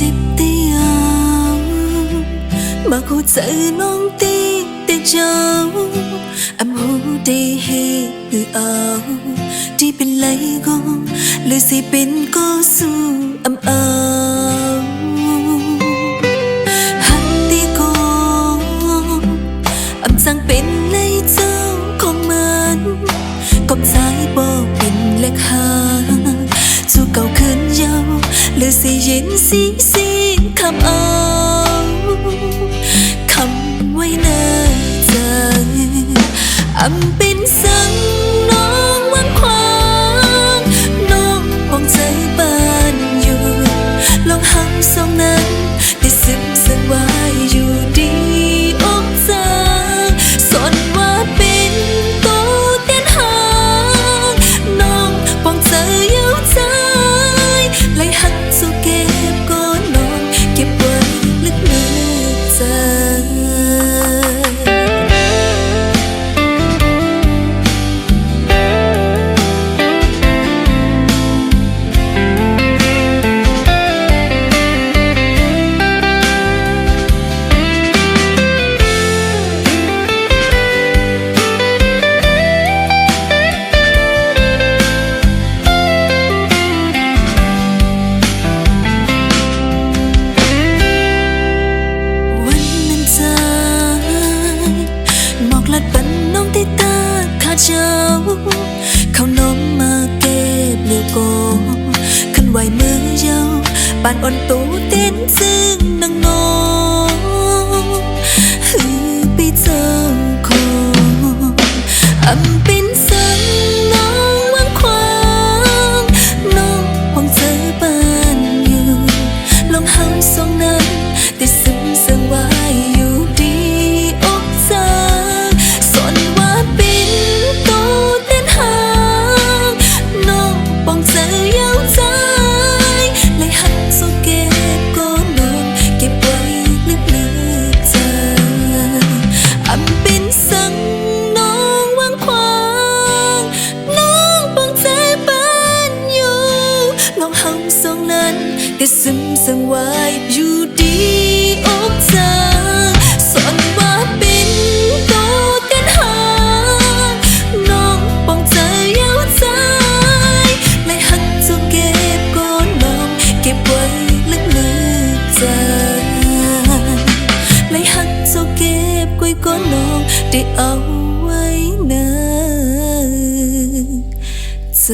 dịp tia mà khu chạy nông ti để cháu âm hú đi hi người áo đi bên lấy gom lời gì bên có su âm áo hát đi con âm sang bên lấy cháu không mến cọp trái bò bên lệch hà dù cầu khơn nhau lời gì diễn xí xí khăm áo khăm quay nơi giờ âm bên sânน้องว่างขวางน้องมองใจบ้านอยู่ลองหักสองนั้นได้ซึมซึมไว้อยู่ดีอกจากสอนว่าเป็นโตเต้นหางน้องมองใจเย้าใจไล่หักสู้เก็บก็น้องเก็บไว้ลึกๆใจเจ้าเขาน้องมาเก็บเลี้ยวโกขึ้นไหวมือยาวปานอ่อนตูเต้นซึ่งนางน้องฮือไปเจ้าของอำเป็นสังน้องว่างขวางน้องหวังเจอบ้านอยู่ลองหันสองนั้นแต่ซึมซึมไว้อยู่ดีอกจากสอนว่าเป็นแต่ซึมซึมไว้อยู่ดีอกจากสอนว่าเป็นโตเต้นหางน้องปองใจเย้าใจไล่หักจะเก็บก็น้องเก็บไว้ลึกๆใจไล่หักจะเก็บไว้ก็น้องได้เอาไว้เนิ่นใจ